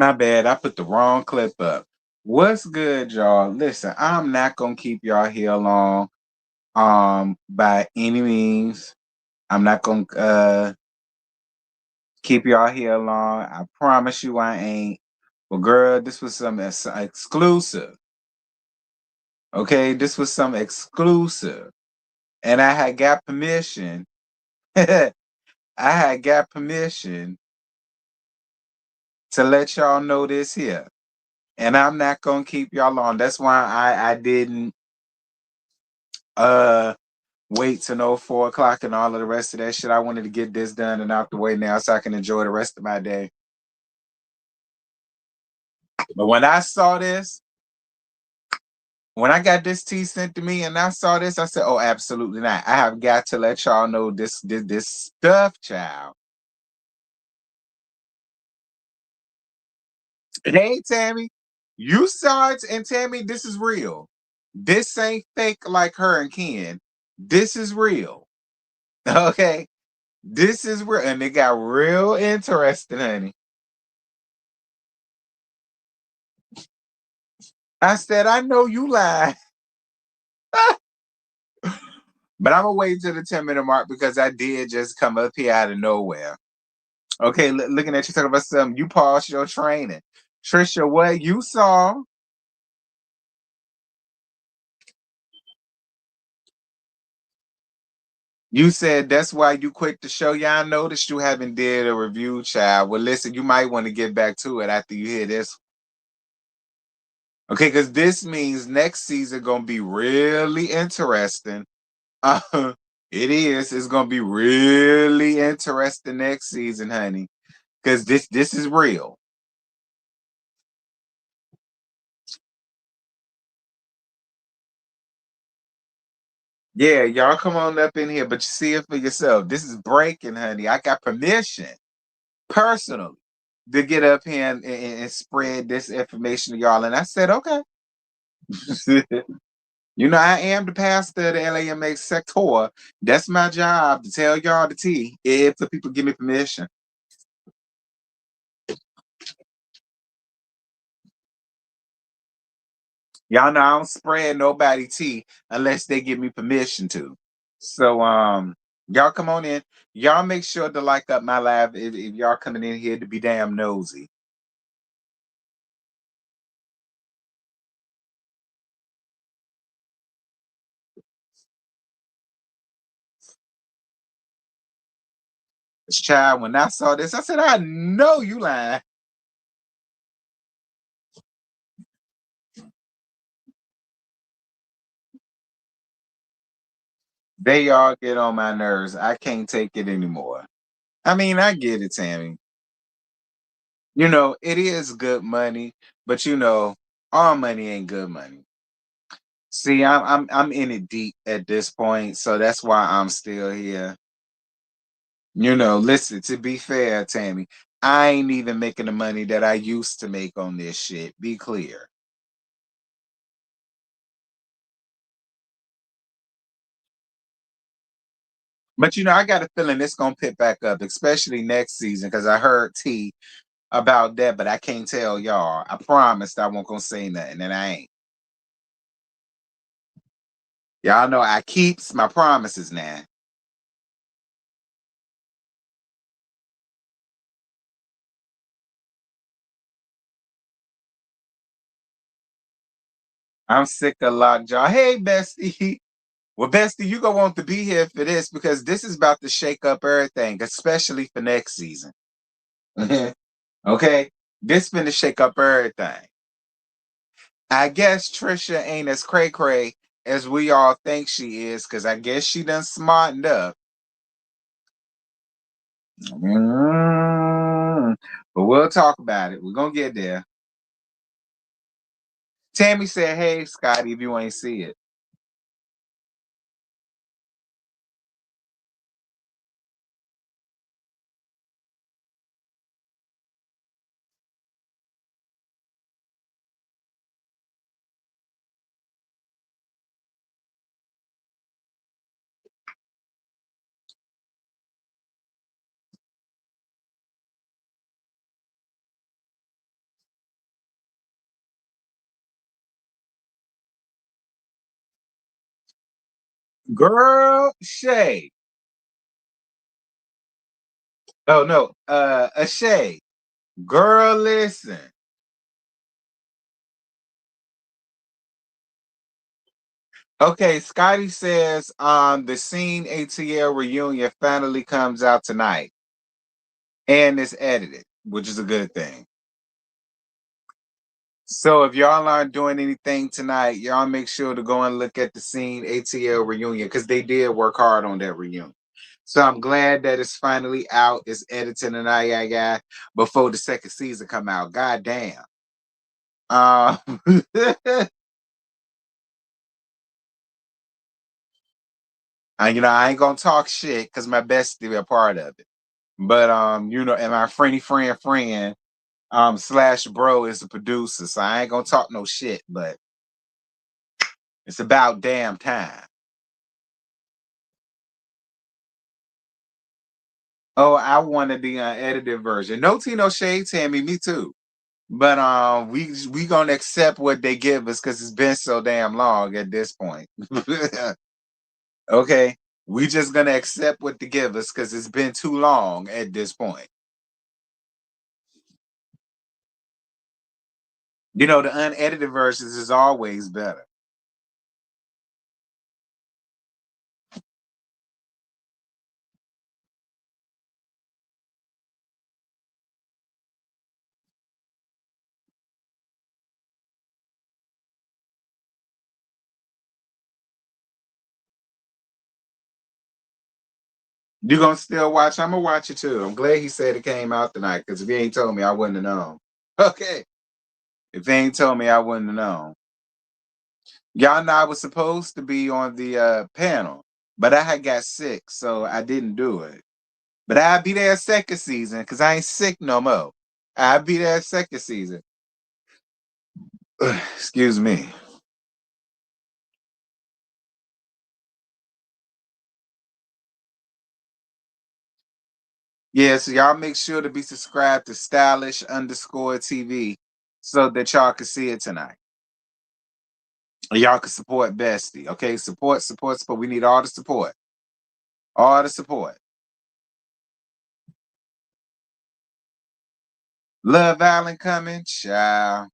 My bad. I put the wrong clip up. What's good, y'all? Listen, I'm not gonna keep y'all here long. By any means. I'm not gonna keep y'all here long. I promise you I ain't. Well, girl, this was some exclusive. Okay, this was some exclusive. And I had got permission. I had got permission to let y'all know this here. And I'm not gonna keep y'all long. That's why I didn't uh wait to know 4 o'clock and all of the rest of that shit. I wanted to get this done and out the way now so I can enjoy the rest of my day. But when I saw this, when I got this tea sent to me and I saw this, I said, "Oh, absolutely not! I have got to let y'all know this stuff, child." Hey, Tammy, you saw it, and Tammy, this is real. This ain't fake like her and Ken. This is real. Okay, this is real, and it got real interesting, honey. I said, "I know you lied." But I'm gonna wait till the 10-minute mark because I did just come up here out of nowhere. Okay, looking at you talking about something, you paused your training. Tricia, what you saw? You said that's why you quit the show. Yeah, I noticed you haven't did a review, child. Well, listen, you might want to get back to it after you hear this. Okay, because this means next season gonna be really interesting. Uh, it is. It's gonna be really interesting next season, honey. Because this is real. Yeah, y'all come on up in here, but you see it for yourself. This is breaking, honey. I got permission personally to get up here and spread this information to y'all. And I said, okay. You know, I am the pastor of the LAMX sector. That's my job to tell y'all the tea if the people give me permission. Y'all know I don't spread nobody tea unless they give me permission to. So y'all come on in. Y'all make sure to like up my live if y'all coming in here to be damn nosy. This child, when I saw this, I said, I know you lying. They all get on my nerves. I can't take it anymore. I mean, I get it, Tammy. You know, it is good money, but you know, all money ain't good money. See, I'm in it deep at this point, so that's why I'm still here. You know, listen, to be fair, Tammy, I ain't even making the money that I used to make on this shit. Be clear. But you know, I got a feeling it's gonna pick back up, especially next season, because I heard T about that, but I can't tell y'all. I promised I won't gonna say nothing, and I ain't. Y'all know I keeps my promises now. I'm sick of lockjaw. Hey, bestie. Well, bestie, you gonna want to be here for this because this is about to shake up everything, especially for next season. Okay, this finna shake up everything. I guess Tricia ain't as cray cray as we all think she is, because I guess she done smartened up. Mm, but we'll talk about it. We're gonna get there. Tammy said, "Hey, Scotty, if you ain't see it." Girl, Shay. Oh no, a Shay. Girl, listen. Okay, Scotty says the scene ATL reunion finally comes out tonight and it's edited, which is a good thing. So if y'all aren't doing anything tonight, y'all make sure to go and look at the scene ATL reunion because they did work hard on that reunion. So I'm glad that it's finally out. It's edited and I before the second season come out. God damn. Um, and I ain't gonna talk shit because my bestie be a part of it. But and my friend slash bro is the producer, so I ain't gonna talk no shit, but it's about damn time. Oh, I wanted the edited version. No tea, no shade, Tammy. Me too. But we gonna accept what they give us because it's been so damn long at this point. Okay, we just gonna accept what they give us because it's been too long at this point. The unedited versions is always better. You gonna still watch? I'm gonna watch it too. I'm glad he said it came out tonight because if he ain't told me, I wouldn't have known. Okay, if he ain't told me, I wouldn't have known. Y'all know I was supposed to be on the panel, but I had got sick, so I didn't do it. But I'll be there second season because I ain't sick no more. I'll be there second season. Excuse me. Yeah, so y'all make sure to be subscribed to stylish_TV so that y'all can see it tonight. Y'all can support Bestie. Okay, support, support, support. We need all the support. All the support. Love Island coming, child.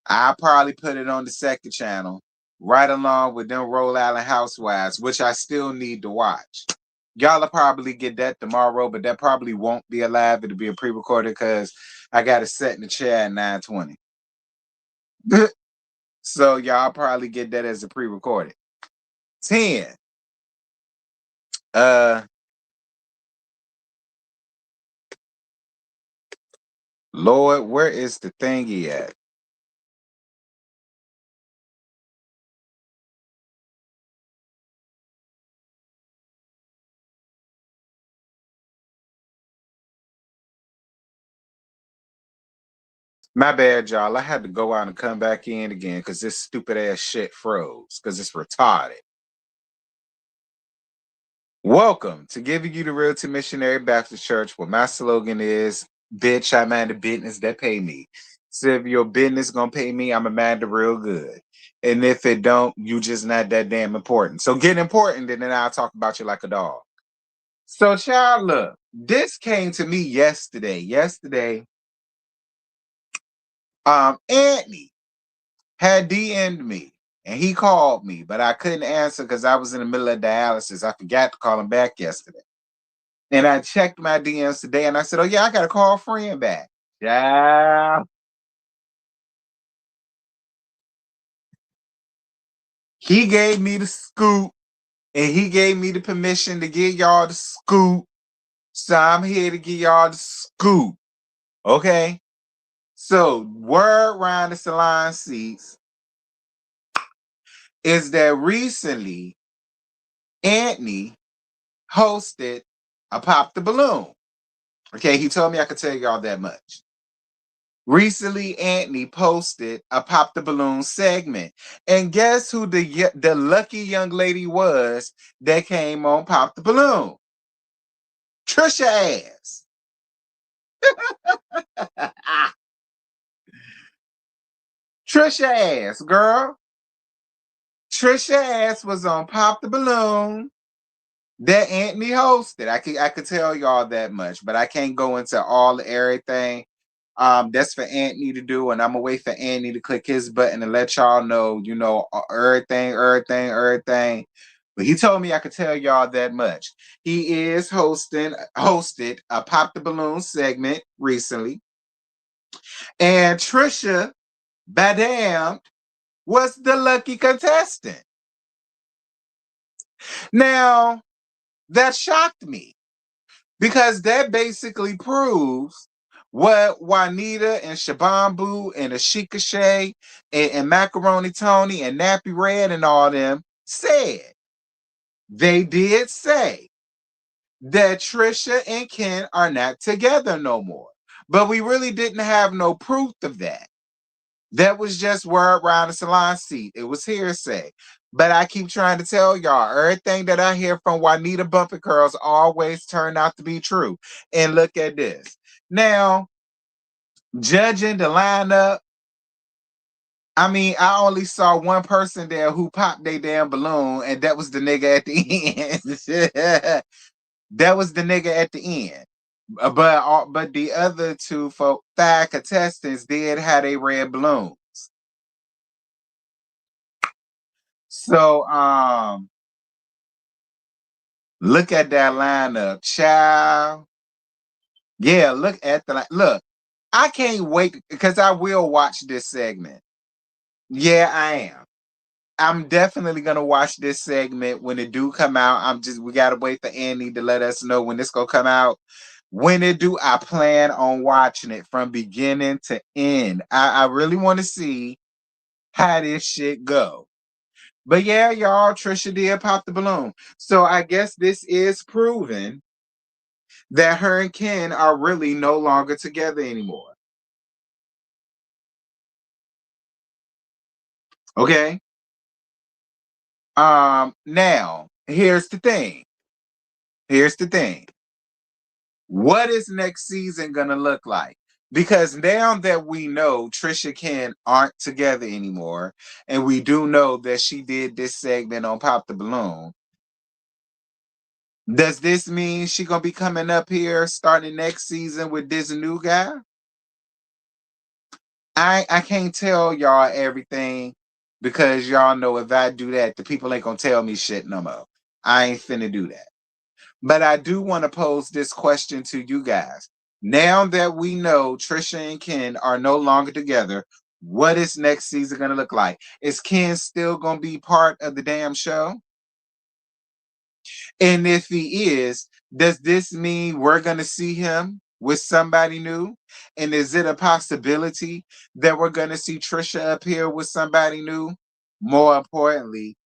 I'll probably put it on the second channel, right along with them Rhode Island Housewives, which I still need to watch. Y'all will probably get that tomorrow, but that probably won't be alive. It'll be a pre-recorded because I got it set in the chair at 9:20. So y'all probably get that as a pre-recorded. 10. Uh Lord, where is the thingy at? My bad, y'all. I had to go out and come back in again because this stupid ass shit froze because it's retarded. Welcome to Giving You the Realty Missionary Baptist Church, where my slogan is, bitch, I mind the business that pay me. So if your business gonna pay me, I'm a man the real good. And if it don't, you just not that damn important. So get important, and then I'll talk about you like a dog. So, child, look, this came to me yesterday. Anthony had DM'd me and he called me, but I couldn't answer because I was in the middle of dialysis. I forgot to call him back yesterday. And I checked my DMs today and I said, oh, yeah, I got to call Fren back. Yeah. He gave me the scoop and he gave me the permission to give y'all the scoop. So I'm here to give y'all the scoop. Okay. So, word around the salon seats is that recently Anthony hosted a Pop the Balloon. Okay, he told me I could tell y'all that much. Recently, Anthony posted a Pop the Balloon segment. And guess who the lucky young lady was that came on Pop the Balloon? Tricia ass. Tricia ass, girl. Tricia ass was on Pop the Balloon that Anthony hosted. I could tell y'all that much, but I can't go into all everything. That's for Anthony to do, and I'm gonna wait for Anthony to click his button and let y'all know, everything. But he told me I could tell y'all that much. He is hosted a Pop the Balloon segment recently, and Tricia Badam was the lucky contestant. Now, that shocked me because that basically proves what Juanita and Shabambu and Ashika Shay and Macaroni Tony and Nappy Red and all them said. They did say that Trisha and Ken are not together no more. But we really didn't have no proof of that. That was just word around the salon seat. It was hearsay. But I keep trying to tell y'all, everything that I hear from Juanita Bumpy Curls always turn out to be true. And look at this. Now, judging the lineup, I mean, I only saw one person there who popped their damn balloon, and that was the nigga at the end. That was the nigga at the end. But the other two five contestants did have a red balloons. So look at that lineup, child. Yeah, look at look. I can't wait because I will watch this segment. Yeah, I am. I'm definitely gonna watch this segment when it do come out. We gotta wait for Andy to let us know when this gonna come out. When it do, I plan on watching it from beginning to end. I really want to see how this shit go. But yeah, y'all, Trisha did pop the balloon. So I guess this is proven that her and Ken are really no longer together anymore. Okay. Now, here's the thing. Here's the thing. What is next season gonna look like? Because now that we know Trisha and Ken aren't together anymore, and we do know that she did this segment on Pop the Balloon, does this mean she gonna be coming up here starting next season with this new guy? I can't tell y'all everything because y'all know if I do that, the people ain't gonna tell me shit no more. I ain't finna do that. But I do want to pose this question to you guys. Now that we know Trisha and Ken are no longer together, what is next season gonna look like? Is Ken still gonna be part of the damn show? And if he is, does this mean we're going to see him with somebody new? And is it a possibility that we're going to see Trisha up here with somebody new? More importantly,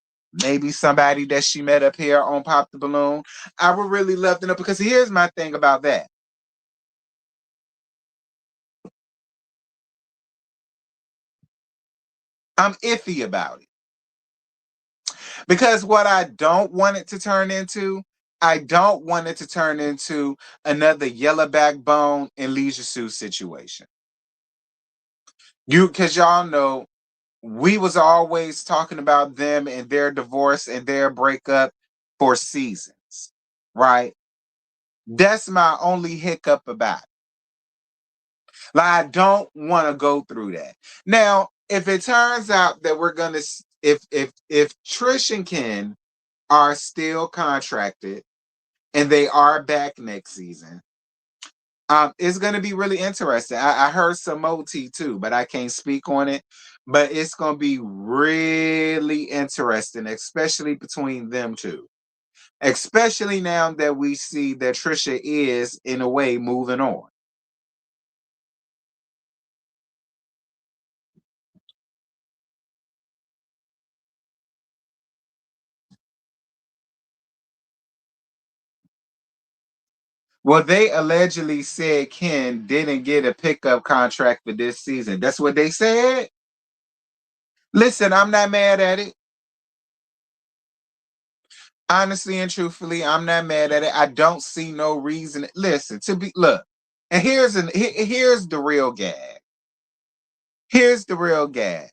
maybe somebody that she met up here on Pop the Balloon. I would really love to know because here's my thing about that. I'm iffy about it. Because what I don't want it to turn into, I don't want it to turn into another yellow backbone and leisure suit situation. Because y'all know, we was always talking about them and their divorce and their breakup for seasons, right? That's my only hiccup about it. Like, I don't want to go through that. Now, if it turns out that we're gonna, if Trish and Ken are still contracted and they are back next season, it's going to be really interesting. I heard some OT too, but I can't speak on it. But it's going to be really interesting, especially between them two. Especially now that we see that Trisha is, in a way, moving on. Well, they allegedly said Ken didn't get a pickup contract for this season. That's what they said. Listen, I'm not mad at it. Honestly and truthfully, I'm not mad at it. I don't see no reason. Listen, look, and here's the real gag. Here's the real gag.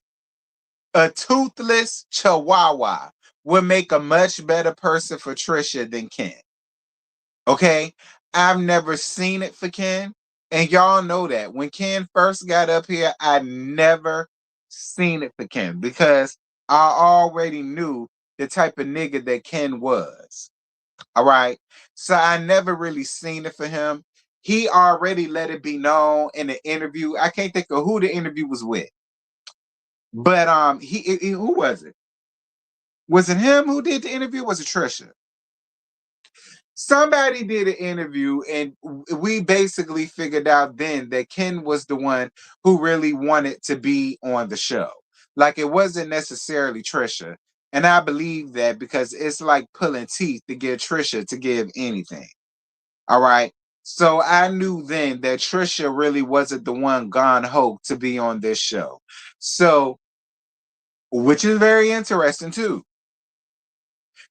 A toothless chihuahua would make a much better person for Tricia than Ken. Okay? I've never seen it for Ken. And y'all know that. When Ken first got up here, I never seen it for Ken because I already knew the type of nigga that Ken was. All right. So I never really seen it for him. He already let it be known in the interview. I can't think of who the interview was with. But who was it? Was it him who did the interview? Was it Tricia? Somebody did an interview, and we basically figured out then that Ken was the one who really wanted to be on the show. Like it wasn't necessarily Tricia. And I believe that because it's like pulling teeth to get Tricia to give anything. All right. So I knew then that Tricia really wasn't the one gone ho to be on this show. So, which is very interesting too.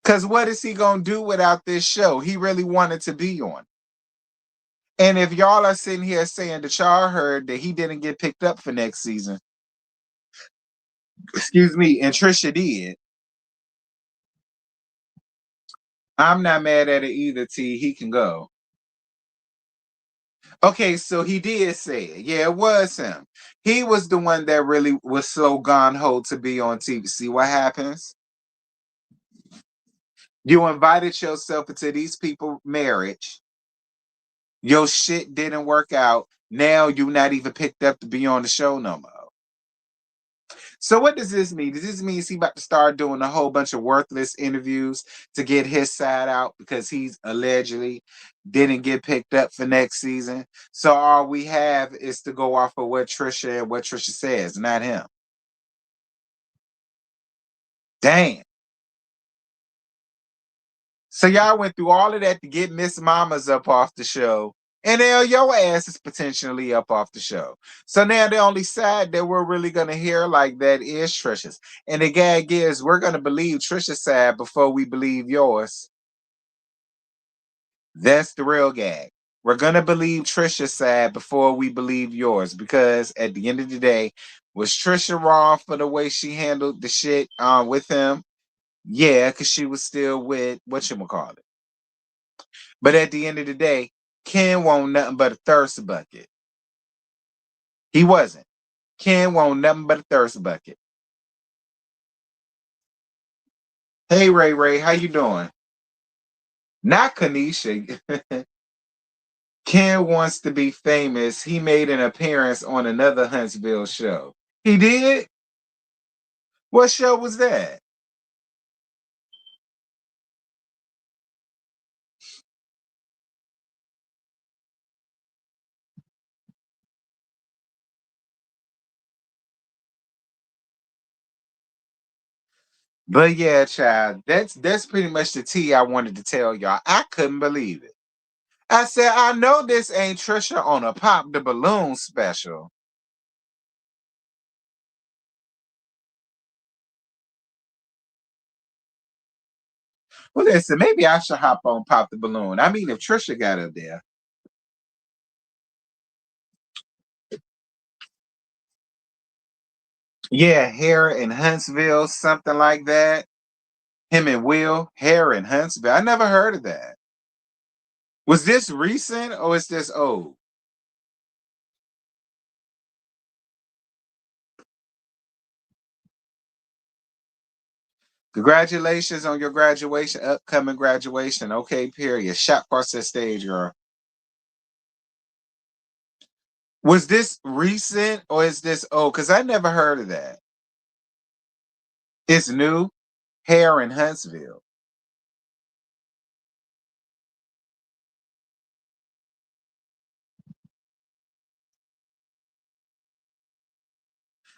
Because what is he going to do without this show? He really wanted to be on. And if y'all are sitting here saying that y'all heard that he didn't get picked up for next season, excuse me, and Trisha did, I'm not mad at it either, T. He can go. Okay, so he did say it. Yeah, it was him. He was the one that really was so gone ho to be on TV. See what happens? You invited yourself into these people's marriage. Your shit didn't work out. Now you're not even picked up to be on the show no more. So what does this mean? Does this mean he about to start doing a whole bunch of worthless interviews to get his side out because he's allegedly didn't get picked up for next season? So all we have is to go off of what Tricia says, not him. Damn. So y'all went through all of that to get Miss Mamas up off the show. And now your ass is potentially up off the show. So now the only side that we're really going to hear like that is Trisha's. And the gag is we're going to believe Trisha's side before we believe yours. That's the real gag. We're going to believe Trisha's side before we believe yours. Because at the end of the day, was Trisha wrong for the way she handled the shit with him? Yeah, because she was still with whatchamacallit. But at the end of the day, Ken won't nothing but a thirst bucket. He wasn't. Ken won't nothing but a thirst bucket. Hey Ray Ray, how you doing? Not Kanisha. Ken wants to be famous. He made an appearance on another Huntsville show. He did? What show was that? But yeah, child, that's pretty much the tea I wanted to tell y'all. I couldn't believe it. I said, I know this ain't Trisha on a Pop the Balloon special. Well, listen, maybe I should hop on Pop the Balloon. I mean, if Trisha got up there. Yeah, Hair in Huntsville, something like that. Him and Will, Hair in Huntsville. I never heard of that. Was this recent or is this old? Congratulations on your graduation, upcoming graduation. Okay, period. Shot across that stage, girl. Was this recent or is this old? Because I never heard of that. It's new. Hair in Huntsville.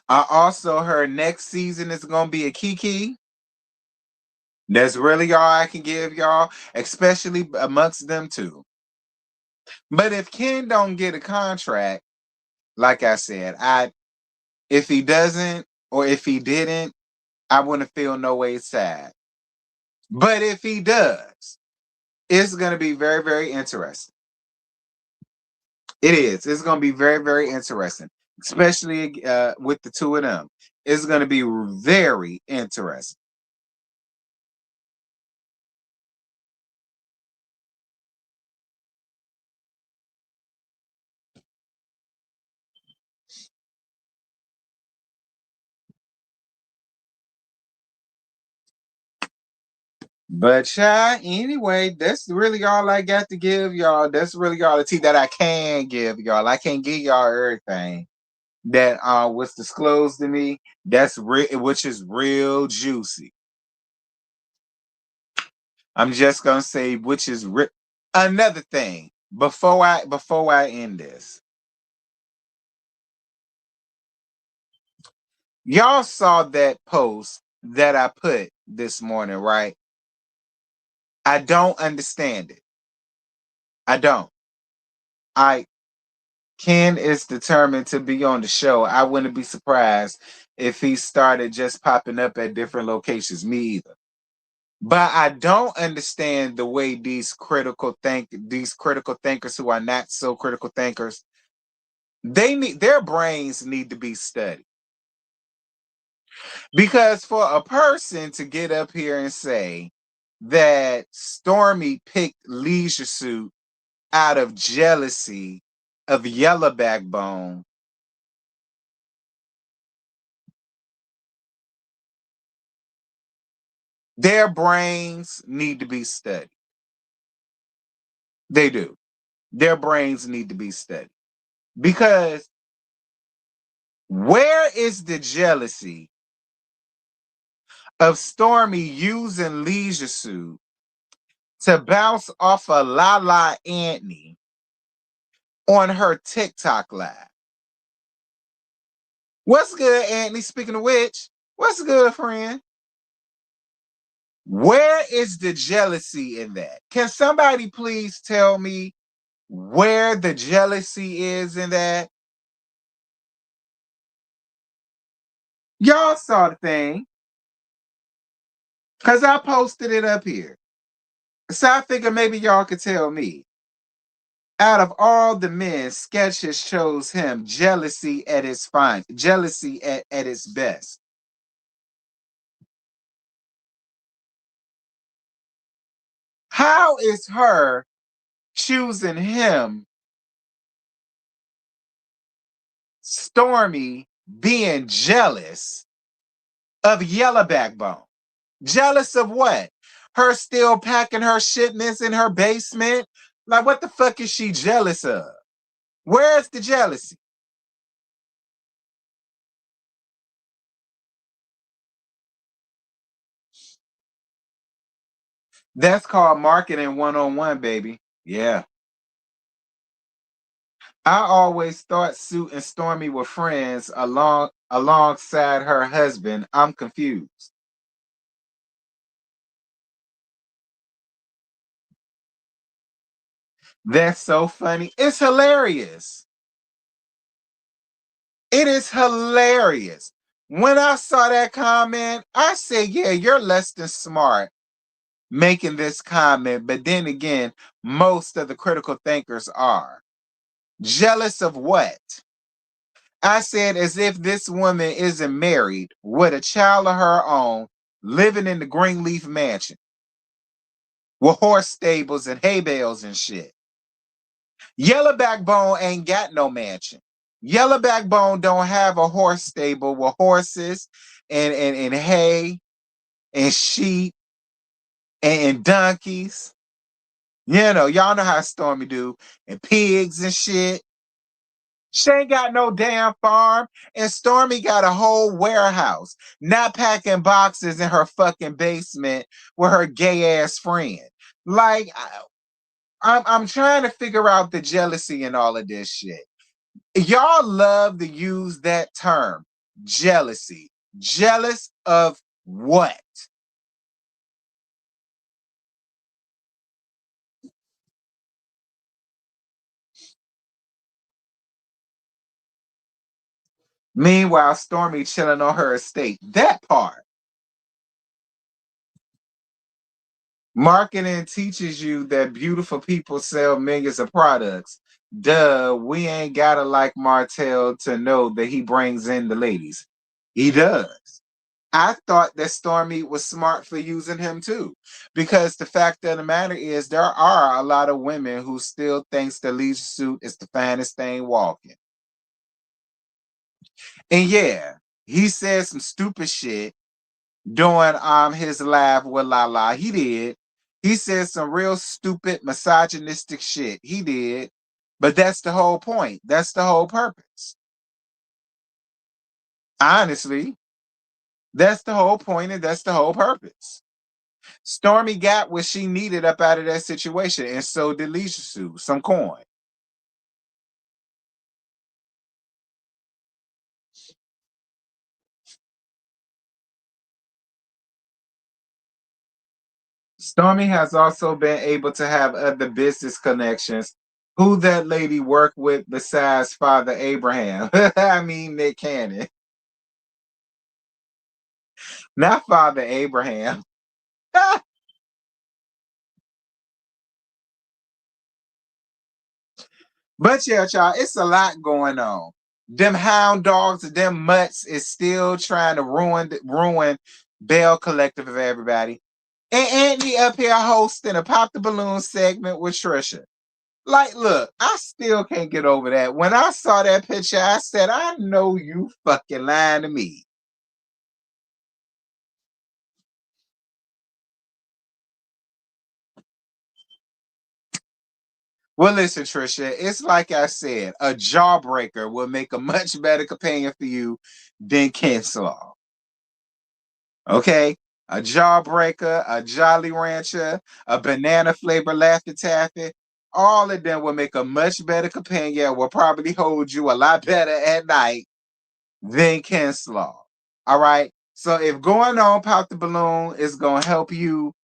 I also heard next season is going to be a Kiki. That's really all I can give y'all, especially amongst them two. But if Ken don't get a contract, like I said, if he doesn't or if he didn't, I wouldn't feel no way sad. But if he does, it's gonna be very, very interesting. It is. It's gonna be very, very interesting, especially with the two of them. It's going to be very interesting. But anyway, that's really all I got to give y'all. That's really all the tea that I can give y'all. I can't give y'all everything that was disclosed to me. That's which is real juicy. I'm just gonna say which is another thing before I end this. Y'all saw that post that I put this morning, right? I don't understand it. I don't. I Ken is determined to be on the show. I wouldn't be surprised if he started just popping up at different locations. Me either. But I don't understand the way these critical thinkers who are not so critical thinkers, their brains need to be studied. Because for a person to get up here and say that Stormy picked Leisure Suit out of jealousy of Yellow Backbone, their brains need to be studied. They do. Their brains need to be studied. Because where is the jealousy of Stormy using Leisure Suit to bounce off of Lala Anthony on her TikTok live? What's good, Anthony? Speaking of which, what's good, friend? Where is the jealousy in that? Can somebody please tell me where the jealousy is in that? Y'all saw the thing. Because I posted it up here. So I figured maybe y'all could tell me. Out of all the men, Sketches shows him jealousy at its fine, jealousy at its best. How is her choosing him, Stormy, being jealous of Yellow Backbone? Jealous of what? Her still packing her shipments in her basement? Like, what the fuck is she jealous of? Where's the jealousy? That's called marketing 101, baby. Yeah. I always thought Sue and Stormy were friends alongside her husband. I'm confused. That's so funny. It's hilarious. It is hilarious. When I saw that comment, I said, yeah, you're less than smart making this comment. But then again, most of the critical thinkers are. Jealous of what? I said, as if this woman isn't married with a child of her own, living in the Greenleaf Mansion with horse stables and hay bales and shit. Yellow Backbone ain't got no mansion. Yellow Backbone don't have a horse stable with horses and hay and sheep and donkeys. You know, y'all know how Stormy do, and pigs and shit. She ain't got no damn farm, and Stormy got a whole warehouse, not packing boxes in her fucking basement with her gay ass friend. Like, I'm trying to figure out the jealousy in all of this shit. Y'all love to use that term, jealousy. Jealous of what? Meanwhile, Stormy chilling on her estate. That part. Marketing teaches you that beautiful people sell millions of products. Duh, we ain't gotta like Martell to know that he brings in the ladies. He does. I thought that Stormy was smart for using him too, because the fact of the matter is there are a lot of women who still thinks the leisure suit is the finest thing walking. And yeah, he said some stupid shit during his live with Lala. He did. He said some real stupid misogynistic shit. He did. But that's the whole point. That's the whole purpose. Honestly, that's the whole point and that's the whole purpose. Stormy got what she needed up out of that situation, and so did Leisha Sue, some coin. Stormy has also been able to have other business connections. Who that lady worked with besides Father Abraham? I mean, Nick Cannon. Not Father Abraham. But yeah, y'all, it's a lot going on. Them hound dogs, them mutts is still trying to ruin Bell Collective of everybody. And Anthony up here hosting a Pop the Balloon segment with Tricia. Like, look, I still can't get over that. When I saw that picture, I said, I know you fucking lying to me. Well, listen, Tricia, it's like I said, a jawbreaker will make a much better companion for you than Ken Slaw. Okay? A jawbreaker, a Jolly Rancher, a banana flavor Laughter Taffy, all of them will make a much better companion, will probably hold you a lot better at night than Ken Slaw. All right? So if going on Pop the Balloon is gonna help you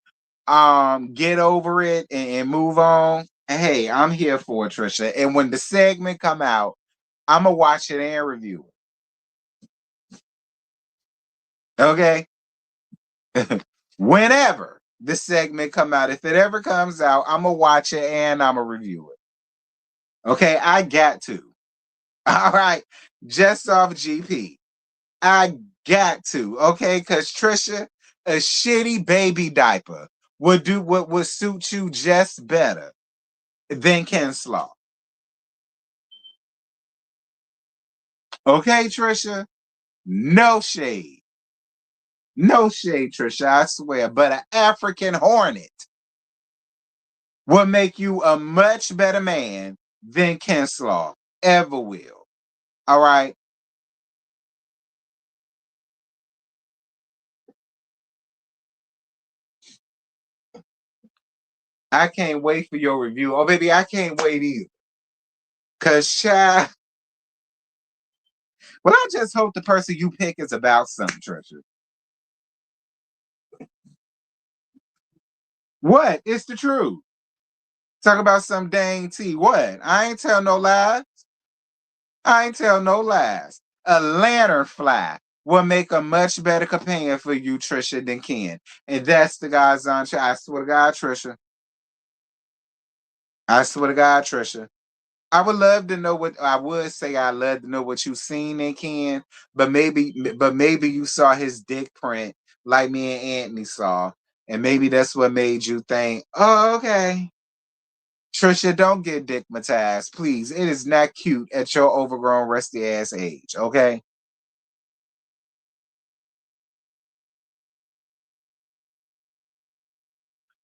get over it and move on, hey, I'm here for it, Trisha. And when the segment come out, I'ma watch it and review it. Okay? Whenever the segment come out, if it ever comes out, I'ma watch it and I'ma review it. Okay, I got to. All right. Just off GP. I got to, okay? Because Trisha, a shitty baby diaper would do what would suit you just better than Ken Slaw. Okay, Trisha? No shade. No shade, Trisha, I swear. But an African hornet will make you a much better man than Ken Slaw ever will. All right? I can't wait for your review. Oh, baby, I can't wait either. Because, child, well, I just hope the person you pick is about something, Trisha. What? It's the truth. Talk about some dang tea. What? I ain't tell no lies. I ain't tell no lies. A lanternfly will make a much better companion for you, Trisha, than Ken. And that's the guy's on. I swear to God, Trisha. I swear to God, Trisha. I would love to know what I would say. I love to know what you seen in Ken, but maybe you saw his dick print like me and Anthony saw, and maybe that's what made you think, oh, okay. Trisha, don't get dickmatized, please. It is not cute at your overgrown, rusty ass age, okay?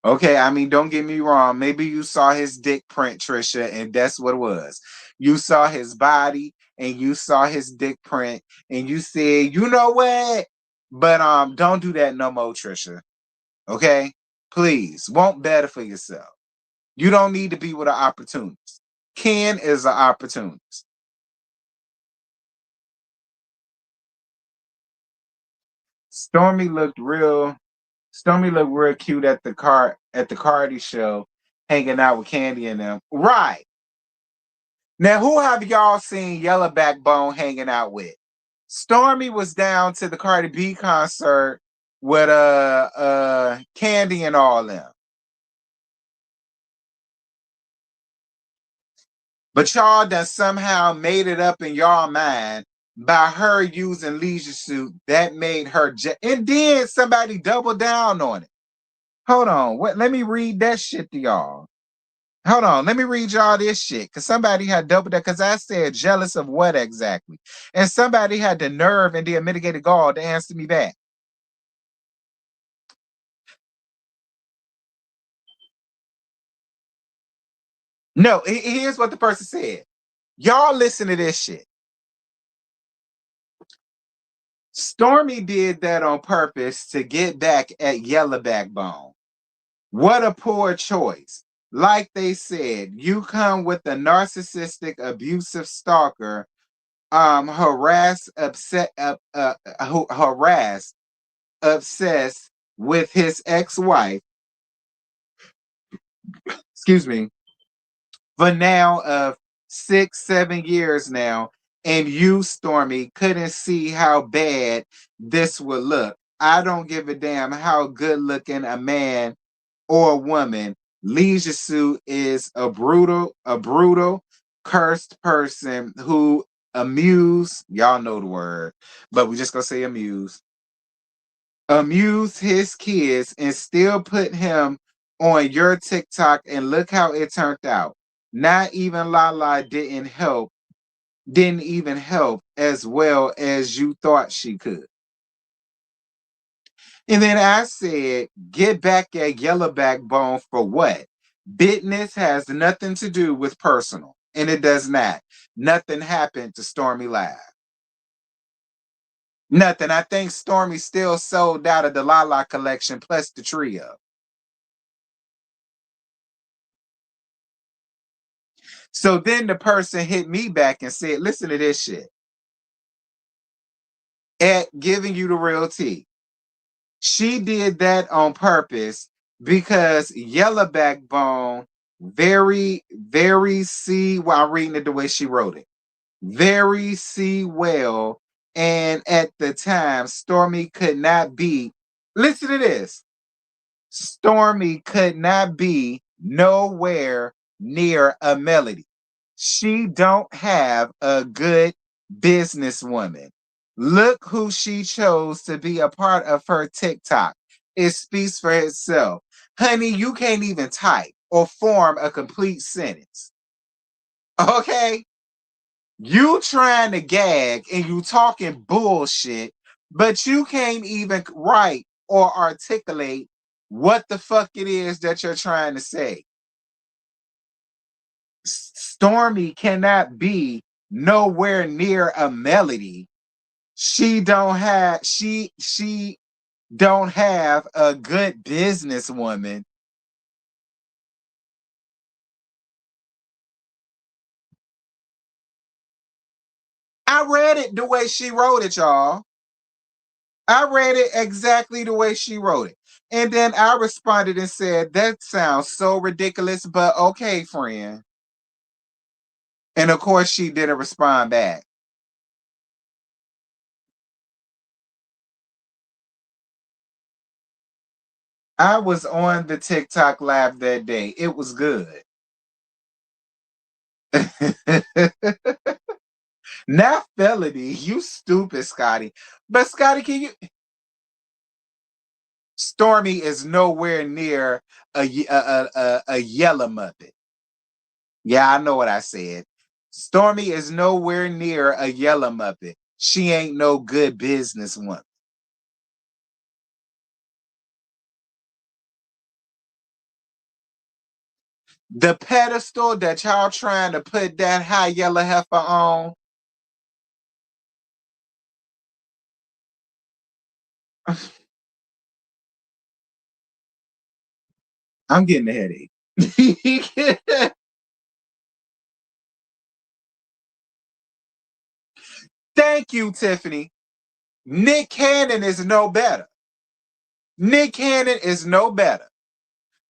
Okay, I mean, don't get me wrong. Maybe you saw his dick print, Trisha, and that's what it was. You saw his body and you saw his dick print, and you said, you know what? But don't do that no more, Trisha. Okay? Please, want better for yourself. You don't need to be with an opportunist. Ken is an opportunist. Stormy looked real Stormy looked real cute at the Cardi show, hanging out with Candy and them. Right. Now, who have y'all seen Yellow Backbone hanging out with? Stormy was down to the Cardi B concert with Candy and all them. But y'all done somehow made it up in y'all mind by her using Leisure Suit that made her and then somebody doubled down on it. Hold on, what? Let me read that shit to y'all. Hold on, let me read y'all this shit because somebody had doubled that because I said jealous of what exactly, and somebody had the nerve and the mitigated gall to answer me back. No, here's what the person said. Y'all listen to this shit. Stormy did that on purpose to get back at Yellow Backbone. What a poor choice. Like they said, you come with a narcissistic, abusive stalker, harass, obsessed with his ex-wife, excuse me, for now of 6, 7 years now, and you, Stormy, couldn't see how bad this would look. I don't give a damn how good looking a man or a woman. Leisure Suit is a brutal, cursed person who y'all know the word, but we just gonna say amuse his kids and still put him on your TikTok, and look how it turned out. Not even Lala didn't even help as well as you thought she could. And then I said, get back at Yellow Backbone for what? Business has nothing to do with personal, and it does not. Nothing happened to Stormy Live. Nothing. I think Stormy still sold out of the Lala collection plus the trio. So then the person hit me back and said, listen to this shit. At giving you the real tea. She did that on purpose because Yellow Backbone see while I'm reading it the way she wrote it. Very see well. And at the time, Stormy could not be. Listen to this. Stormy could not be nowhere near a Melody. She don't have a good businesswoman. Look who she chose to be a part of her TikTok. It speaks for itself. Honey, you can't even type or form a complete sentence. Okay? You trying to gag and you talking bullshit, but you can't even write or articulate what the fuck it is that you're trying to say. Stormy cannot be nowhere near a Melody. She don't have a good businesswoman. I read it the way she wrote it, y'all. I read it exactly the way she wrote it. And then I responded and said, that sounds so ridiculous, but okay, friend. And of course, she didn't respond back. I was on the TikTok live that day. It was good. Not felony. You stupid, Scotty. But Scotty, can you? Stormy is nowhere near a yellow Muppet. Yeah, I know what I said. Stormy is nowhere near a yellow Muppet. She ain't no good businesswoman. The pedestal that y'all trying to put that high yellow heifer on. I'm getting a headache. Thank you, Tiffany. Nick Cannon is no better. Nick Cannon is no better.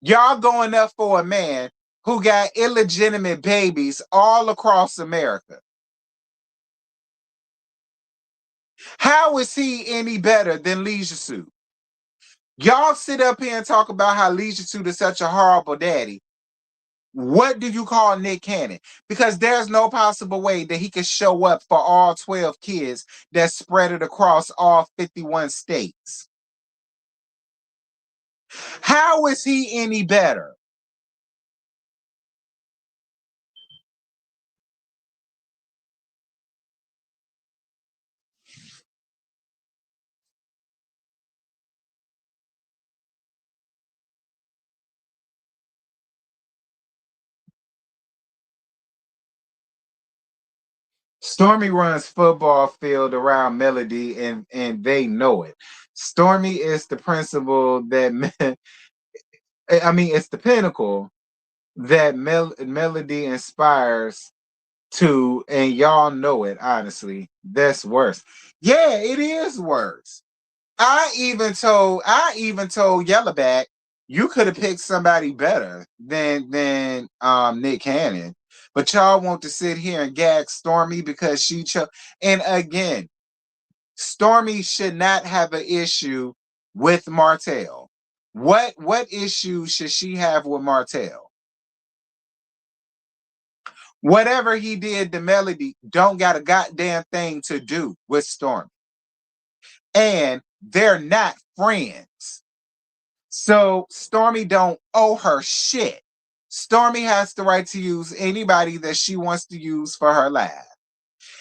Y'all going up for a man who got illegitimate babies all across America. How is he any better than Leisure Suit? Y'all sit up here and talk about how Leisure Suit is such a horrible daddy. What do you call Nick Cannon? Because there's no possible way that he could show up for all 12 kids that's spread it across all 51 states. How is he any better? Stormy runs football field around Melody, and they know it. Stormy is the principal that I mean, it's the pinnacle that Melody inspires to, and y'all know it. Honestly, that's worse. Yeah, it is worse. I even told Yellowback you could have picked somebody better than Nick Cannon, but y'all want to sit here and gag Stormy because she chose. And again, Stormy should not have an issue with Martell. What issue should she have with Martell? Whatever he did to Melody don't got a goddamn thing to do with Stormy. And they're not friends. So Stormy don't owe her shit. Stormy has the right to use anybody that she wants to use for her laugh.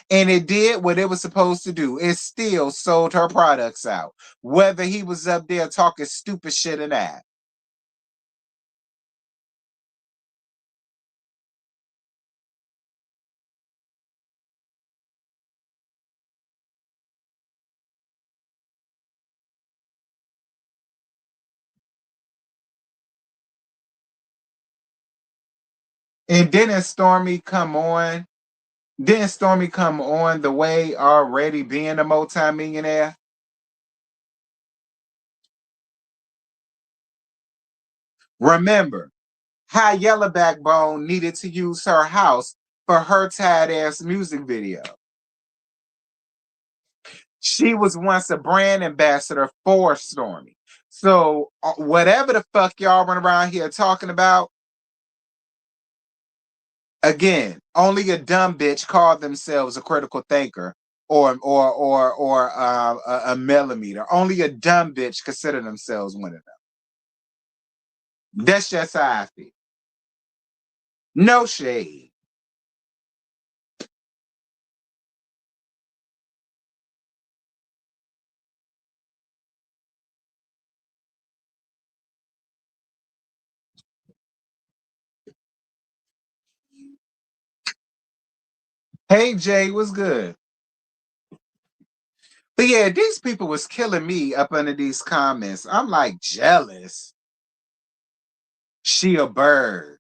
And it did what it was supposed to do. It still sold her products out. Whether he was up there talking stupid shit or not. And didn't Stormy come on? Didn't Stormy come on the way already being a multimillionaire? Remember, how Yellow Backbone needed to use her house for her tired ass music video. She was once a brand ambassador for Stormy. So whatever the fuck y'all run around here talking about, again, only a dumb bitch called themselves a critical thinker or a millimeter. Only a dumb bitch consider themselves one of them. That's just how I feel. No shade. Hey Jay, what's good? But yeah, these people was killing me up under these comments. I'm like jealous. She a bird.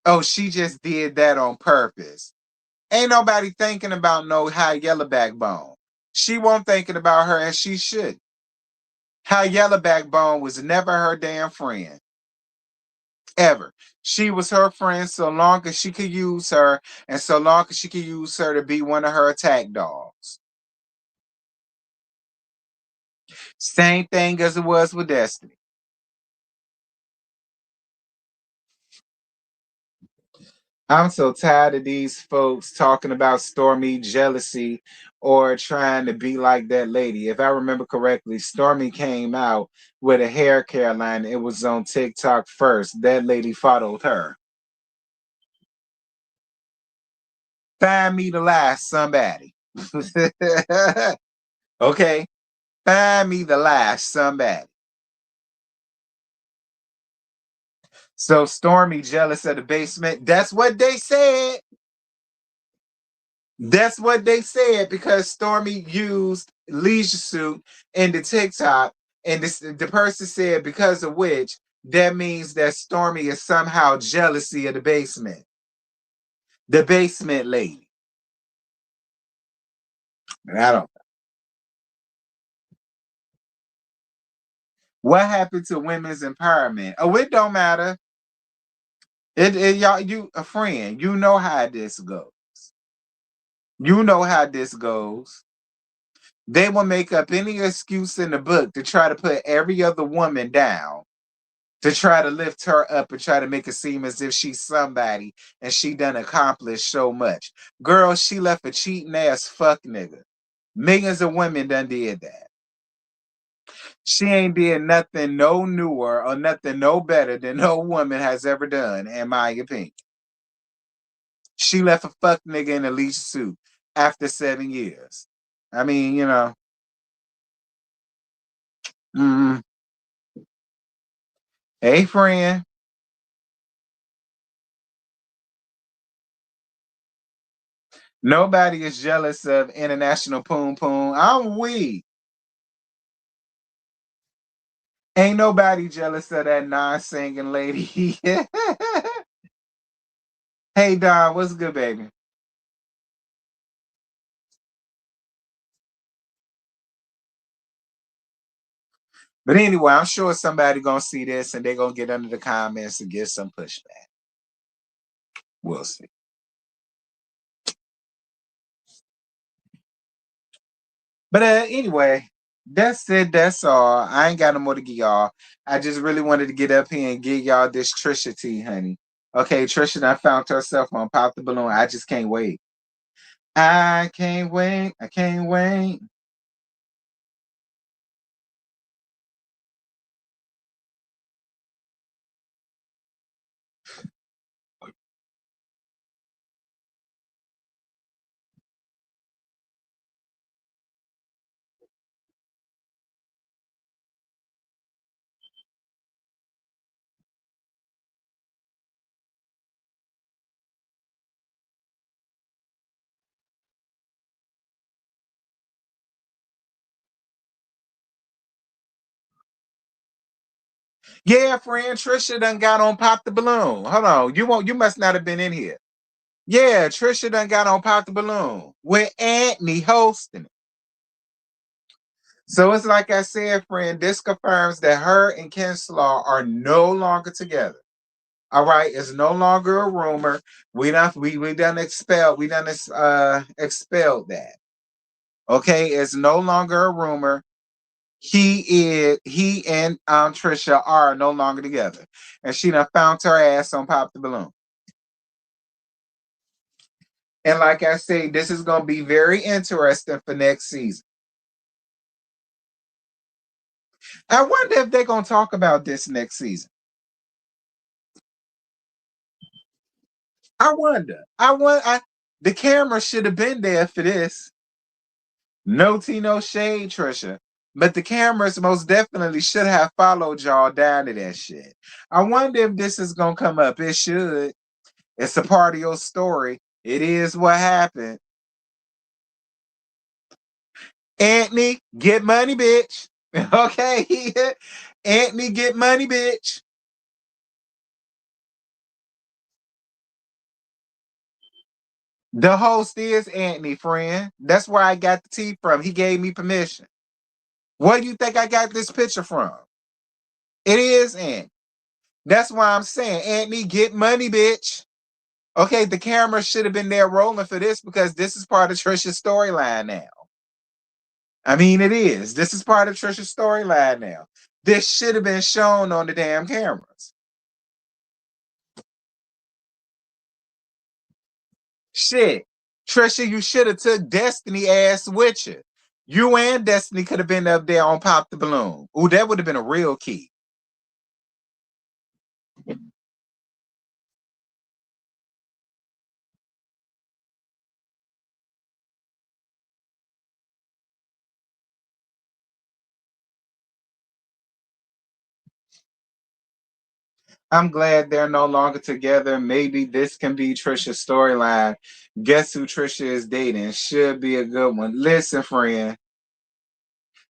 Oh, she just did that on purpose. Ain't nobody thinking about no high yellow backbone. She won't thinking about her as she should. High yellow backbone was never her damn friend. Ever. She was her friend so long as she could use her and so long as she could use her to be one of her attack dogs. Same thing as it was with Destiny. I'm so tired of these folks talking about Stormy jealousy or trying to be like that lady. If I remember correctly, Stormy came out with a hair care line. It was on TikTok first. That lady followed her. Find me the last somebody. Okay. Find me the last somebody. So Stormy jealous of the basement. That's what they said. That's what they said because Stormy used Leisure Suit in the TikTok, and the person said because of which that means that Stormy is somehow jealousy of the basement lady. And I don't. What happened to women's empowerment? Oh, it don't matter. It y'all, you a friend. You know how this goes. You know how this goes. They will make up any excuse in the book to try to put every other woman down. to try to lift her up and try to make it seem as if she's somebody and she done accomplished so much. Girl, she left a cheating ass fuck nigga. Millions of women done did that. She ain't did nothing no newer or nothing no better than no woman has ever done, in my opinion. She left a fuck nigga in a leash suit after 7 years. I mean, mm, hey, friend. Nobody is jealous of International Poom Poom. I'm weak. Ain't nobody jealous of that non-singing lady. Hey, Don, what's good, baby? But anyway, I'm sure somebody gonna see this and they gonna get under the comments and get some pushback. We'll see. But anyway, that's it. That's all. I ain't got no more to give y'all. I just really wanted to get up here and give y'all this Tricia tea, honey. Okay, Tricia done found herself on Pop the Balloon. I just can't wait. I can't wait. I can't wait. Yeah, friend, Trisha done got on Pop the Balloon. Hold on. You must not have been in here. Yeah, Trisha done got on Pop the Balloon with Anthony hosting it. So it's like I said, friend, this confirms that her and Ken Slaw are no longer together. All right, it's no longer a rumor. We done expelled that. Okay, it's no longer a rumor. He and Trisha are no longer together. And she done found her ass on Pop the Balloon. And like I say, this is gonna be very interesting for next season. I wonder if they're gonna talk about this next season. I wonder. The camera should have been there for this. No tea, no shade, Trisha. But the cameras most definitely should have followed y'all down to that shit. I wonder if this is gonna come up. It should. It's a part of your story. It is what happened. Anthony, get money, bitch. Okay. Anthony, get money, bitch. The host is Anthony, friend. That's where I got the tea from. He gave me permission. Where do you think I got this picture from? It is Anthony. That's why I'm saying, Anthony, get money, bitch. Okay, the camera should have been there rolling for this because this is part of Trisha's storyline now. I mean, it is. This is part of Trisha's storyline now. This should have been shown on the damn cameras. Shit. Trisha, you should have took Destiny ass with you. You and Destiny could have been up there on Pop the Balloon. Ooh, that would have been a real key. I'm glad they're no longer together. Maybe this can be Trisha's storyline. Guess who Trisha is dating? Should be a good one. Listen, friend.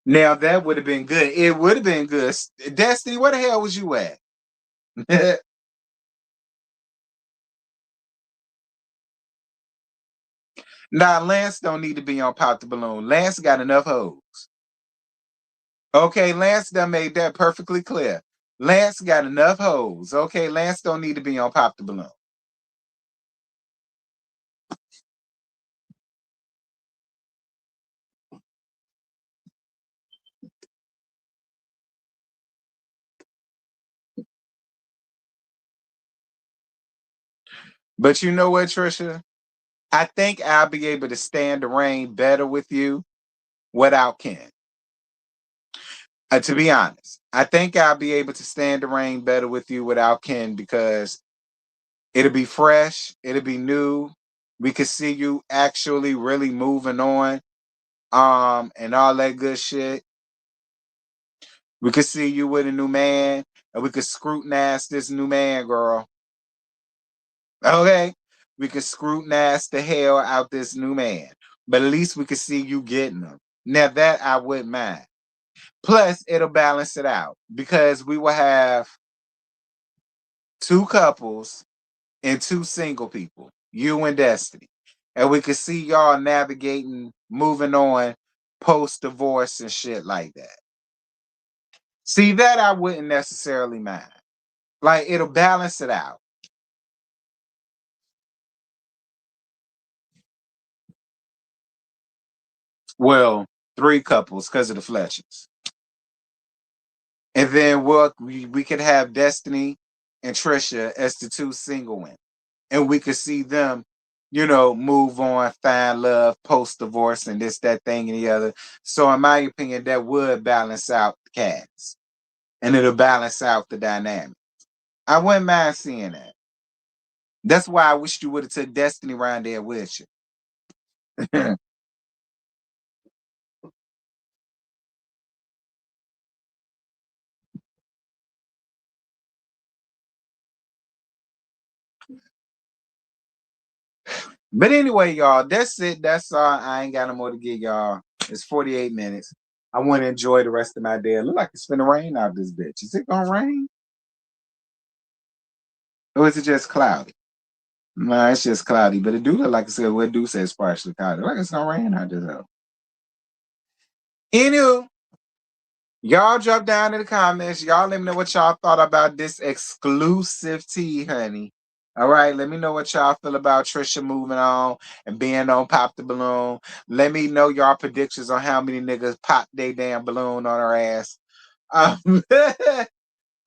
Now that would have been good. It would have been good. Destiny, where the hell was you at? Nah, Lance don't need to be on Pop the Balloon. Lance got enough hoes. Okay, Lance done made that perfectly clear. Lance got enough hoes. Okay, Lance don't need to be on Pop the Balloon. But you know what, Tricia? I think I'll be able to stand the rain better with you without Ken. To be honest, I think I'll be able to stand the rain better with you without Ken because it'll be fresh, it'll be new. We could see you actually really moving on, and all that good shit. We could see you with a new man, and we could scrutinize this new man, girl. Okay? We could scrutinize the hell out this new man. But at least we could see you getting them. Now that I wouldn't mind. Plus, it'll balance it out because we will have two couples and two single people, you and Destiny. And we could see y'all navigating, moving on post divorce and shit like that. See, that I wouldn't necessarily mind. Like, it'll balance it out. Well, three couples because of the Fletchers. And then we could have Destiny and Tricia as the two single women. And we could see them, move on, find love, post divorce, and this, that thing, and the other. So, in my opinion, that would balance out the cast. And it'll balance out the dynamic. I wouldn't mind seeing that. That's why I wish you would have took Destiny around there with you. But anyway, y'all, that's it. That's all. I ain't got no more to get y'all. It's 48 minutes. I want to enjoy the rest of my day. It look like it's finna rain out this bitch. Is it gonna rain? Or is it just cloudy? No, it's just cloudy. But it do look like I said, what do say it's partially cloudy. Like it's gonna rain out this hell. Anywho, y'all drop down in the comments. Y'all let me know what y'all thought about this exclusive tea, honey. All right, let me know what y'all feel about Tricia moving on and being on Pop the Balloon. Let me know y'all predictions on how many niggas pop their damn balloon on her ass. Um,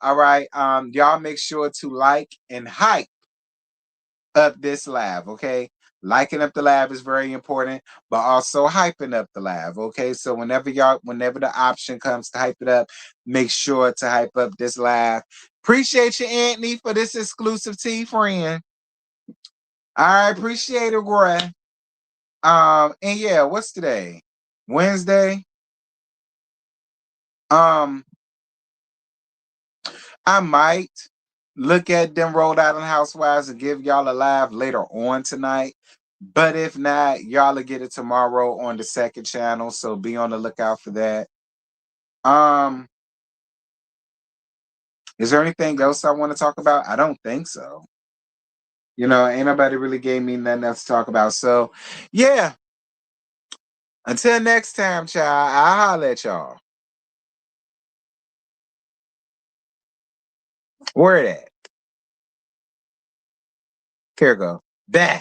all right, y'all make sure to like and hype up this live, okay? Liking up the live is very important, but also hyping up the live, okay? So whenever the option comes to hype it up, make sure to hype up this live. Appreciate you, Anthony, for this exclusive tea, friend. I appreciate it, Roy. And yeah, what's today? Wednesday. Um, I might look at them Rhode Island Housewives and give y'all a live later on tonight. But if not, y'all will get it tomorrow on the second channel. So be on the lookout for that. Um, is there anything else I want to talk about? I don't think so. Ain't nobody really gave me nothing else to talk about. So yeah. Until next time, child, I'll holler at y'all. Word at. Here go. Bah.